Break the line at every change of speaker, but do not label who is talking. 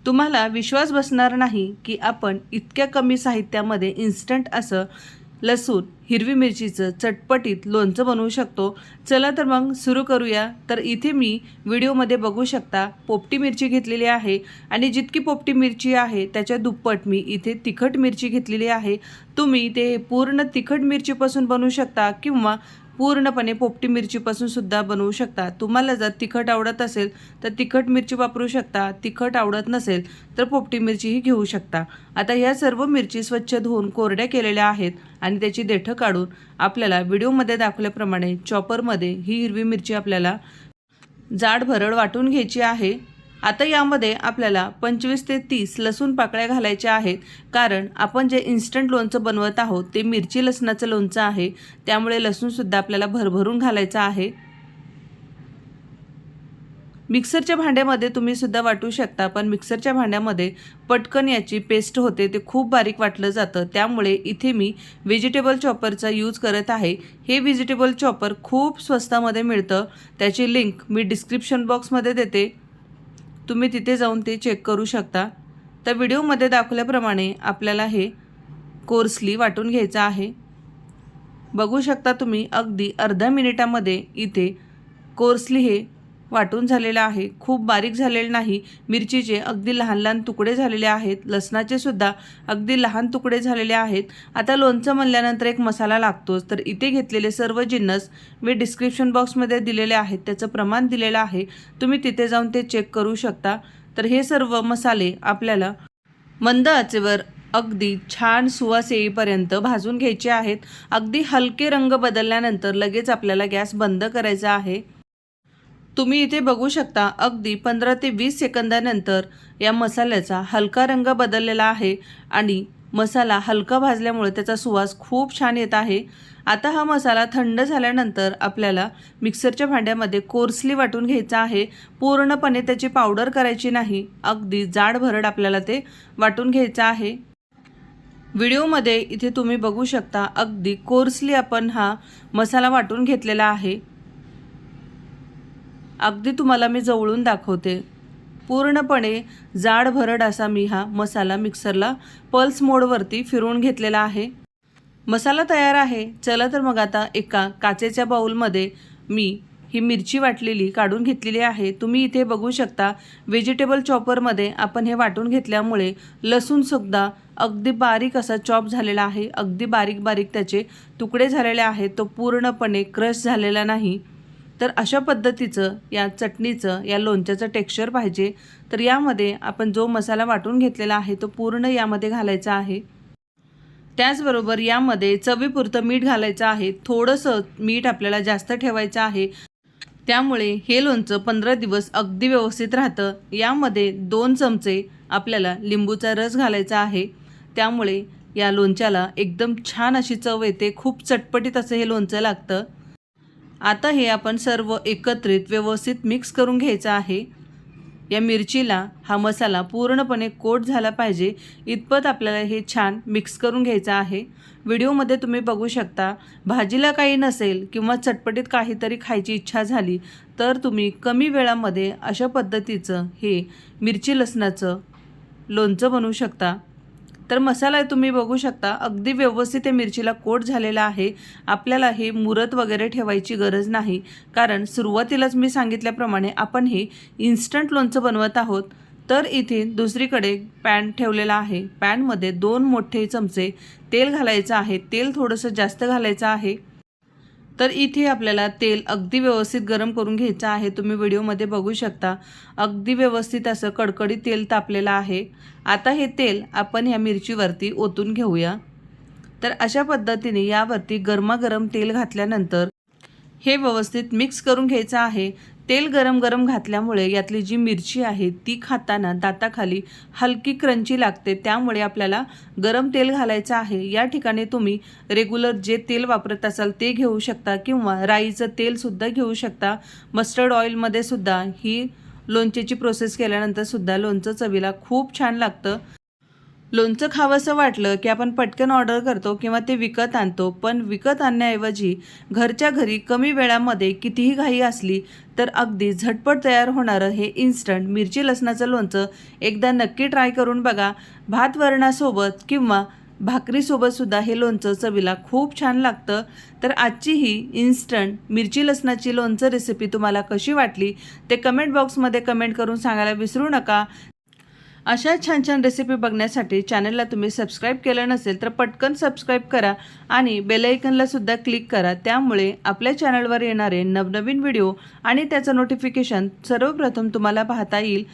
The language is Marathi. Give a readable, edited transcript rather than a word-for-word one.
तुम्हाला विश्वास बसणार नाही की आपण इतक्या कमी साहित्यामध्ये इन्स्टंट असं लसूण हिरवी मिरचीचं चटपटीत लोणचं बनवू शकतो। चला तर मग सुरू करूया। तर इथे मी व्हिडिओमध्ये बघू शकता पोपटी मिरची घेतलेली आहे आणि जितकी पोपटी मिरची आहे त्याच्या दुप्पट मी इथे तिखट मिरची घेतलेली आहे। तुम्ही ते पूर्ण तिखट मिरचीपासून बनवू शकता किंवा पूर्णपणे पोपटी मिरचीपासून सुद्धा बनवू शकता। तुम्हाला जर तिखट आवडत असेल तर तिखट मिरची वापरू शकता, तिखट आवडत नसेल तर पोपटी मिरचीही घेऊ शकता। आता या सर्व मिरची स्वच्छ धुवून कोरड्या केलेल्या आहेत आणि त्याची देठं काढून आपल्याला व्हिडिओमध्ये दाखवल्याप्रमाणे चॉपरमध्ये ही हिरवी मिरची आपल्याला जाड भरड वाटून घ्यायची आहे। आता यामध्ये आपल्याला 25 ते 30 लसूण पाकळ्या घालायच्या आहेत, कारण आपण जे इन्स्टंट लोणचं बनवत आहोत ते मिरची लसणाचं लोणचं आहे, त्यामुळे लसूणसुद्धा आपल्याला भरभरून घालायचा आहे। मिक्सरच्या भांड्यामध्ये तुम्ही सुद्धा वाटू शकता, पण मिक्सरच्या भांड्यामध्ये पटकन याची पेस्ट होते, ते खूप बारीक वाटलं जातं, त्यामुळे इथे मी व्हेजिटेबल चॉपरचा यूज करत आहे। हे व्हेजिटेबल चॉपर खूप स्वस्तामध्ये मिळतं, त्याची लिंक मी डिस्क्रिप्शन बॉक्समध्ये देते, तुम्ही तिथे जाऊन ते चेक करू शकता। तर व्हिडिओमध्ये दाखवल्याप्रमाणे आपल्याला हे कोर्सली वाटून घ्यायचं आहे। बघू शकता तुम्ही अगदी अर्ध्या मिनिटामध्ये इथे कोर्सली हे वाटून झालेलं आहे, खूप बारीक झालेलं नाही। मिरचीचे अगदी लहान लहान तुकडे झालेले आहेत, लसणाचे सुद्धा अगदी लहान तुकडे झालेले आहेत। आता लोणचं म्हणल्यानंतर एक मसाला लागतोच, तर इथे घेतलेले सर्व जिन्नस मी डिस्क्रिप्शन बॉक्समध्ये दिलेले आहेत, त्याचं प्रमाण दिलेलं आहे, तुम्ही तिथे जाऊन ते चेक करू शकता। तर हे सर्व मसाले आपल्याला मंद आचेवर अगदी छान सुवास येईपर्यंत भाजून घ्यायचे आहेत। अगदी हलके रंग बदलल्यानंतर लगेच आपल्याला गॅस बंद करायचा आहे। तुम्ही इथे बघू शकता अगदी 15 ते 20 सेकंदानंतर या मसाल्याचा हलका रंग बदललेला आहे आणि मसाला हलका भाजल्यामुळे त्याचा सुवास खूप छान येत आहे। आता हा मसाला थंड झाल्यानंतर आपल्याला मिक्सरच्या भांड्यामध्ये कोर्सली वाटून घ्यायचा आहे, पूर्णपणे त्याची पावडर करायची नाही, अगदी जाड भरड आपल्याला ते वाटून घ्यायचं आहे। व्हिडिओमध्ये इथे तुम्ही बघू शकता अगदी कोर्सली आपण हा मसाला वाटून घेतलेला आहे। अगदी तुम्हाला मी जवळून दाखवते, पूर्णपणे जाड भरड असा मी हा मसाला मिक्सरला पल्स मोडवरती फिरवून घेतलेला आहे। मसाला तयार आहे। चला तर मग आता एका काचेच्या बाउलमध्ये मी ही मिरची वाटलेली काढून घेतलेली आहे। तुम्ही इथे बघू शकता व्हेजिटेबल चॉपरमध्ये आपण हे वाटून घेतल्यामुळे लसूणसुद्धा अगदी बारीक असा चॉप झालेला आहे, अगदी बारीक बारीक त्याचे तुकडे झालेले आहेत, तो पूर्णपणे क्रश झालेला नाही। तर अशा पद्धतीचं या चटणीचं या लोणच्याचं टेक्स्चर पाहिजे, तर यामध्ये आपण जो मसाला वाटून घेतलेला आहे तो पूर्ण यामध्ये घालायचा आहे। त्याचबरोबर यामध्ये चवीपुरतं मीठ घालायचं आहे, थोडंसं मीठ आपल्याला जास्त ठेवायचं आहे, त्यामुळे हे लोणचं 15 दिवस अगदी व्यवस्थित राहतं। यामध्ये 2 चमचे आपल्याला लिंबूचा रस घालायचा आहे, त्यामुळे या लोणच्याला एकदम छान अशी चव येते, खूप चटपटीत असं हे लोणचं लागतं। आता हे आपण सर्व एकत्रित व्यवस्थित मिक्स करून घ्यायचं आहे। या मिरचीला हा मसाला पूर्णपणे कोट झाला पाहिजे इतपत आपल्याला हे छान मिक्स करून घ्यायचं आहे। व्हिडिओमध्ये तुम्ही बघू शकता भाजीला काही नसेल किंवा चटपटीत काहीतरी खायची इच्छा झाली तर तुम्ही कमी वेळामध्ये अशा पद्धतीचं हे मिरची लसणाचं लोणचं बनवू शकता। तर मसाला तुम्ही बघू शकता अगदी व्यवस्थित हे मिरचीला कोट झालेला आहे। आपल्याला हे मुरत वगैरे ठेवायची गरज नाही, कारण सुरुवातीलाच मी सांगितल्याप्रमाणे आपण हे इन्स्टंट लोणचं बनवत आहोत। तर इथे दुसरीकडे पॅन ठेवलेला आहे, पॅनमध्ये 2 मोठे चमचे तेल घालायचं आहे, तेल थोडंसं जास्त घालायचं आहे। तर इथे आपल्याला तेल अगदी व्यवस्थित गरम करून घ्यायचं आहे। तुम्ही व्हिडिओमध्ये बघू शकता अगदी व्यवस्थित असं कडकडीत तेल तापलेलं आहे। आता हे तेल आपण ह्या मिरचीवरती ओतून घेऊया। तर अशा पद्धतीने यावरती गरमागरम तेल घातल्यानंतर हे व्यवस्थित मिक्स करून घ्यायचं आहे। तेल गरम गरम घातल्यामुळे यातली जी मिरची आहे ती खाताना दाताखाली हलकी क्रंची लागते, त्यामुळे आपल्याला गरम तेल घालायचं आहे। या ठिकाणी तुम्ही रेग्युलर जे तेल वापरत असाल ते घेऊ शकता किंवा राईचं तेलसुद्धा घेऊ शकता। मस्टर्ड ऑइलमध्ये सुद्धा ही लोणच्याची प्रोसेस केल्यानंतर सुद्धा लोणचं चवीला खूप छान लागतं। लोणचं खावंसं वाटलं की आपण पटकन ऑर्डर करतो किंवा ते विकत आणतो, पण विकत आणण्याऐवजी घरच्या घरी कमी वेळामध्ये कितीही घाई असली तर अगदी झटपट तयार होणारं हे इन्स्टंट मिरची लसणाचं लोणचं एकदा नक्की ट्राय करून बघा. भात वरणासोबत किंवा भाकरीसोबतसुद्धा हे लोणचं चवीला खूप छान लागतं. तर आजची ही इन्स्टंट मिरची लसणाची लोणचं रेसिपी तुम्हाला कशी वाटली ते कमेंट बॉक्समध्ये कमेंट करून सांगायला विसरू नका. अशा छान छान रेसिपी बघण्यासाठी चॅनलला तुम्ही सबस्क्राईब केलं नसेल तर पटकन सबस्क्राईब करा आणि बेल आयकॉनला सुद्धा क्लिक करा. त्यामुळे आपल्या चॅनलवर येणारे नवनवीन व्हिडिओ आणि त्याचं नोटिफिकेशन सर्वप्रथम तुम्हाला पाहता येईल.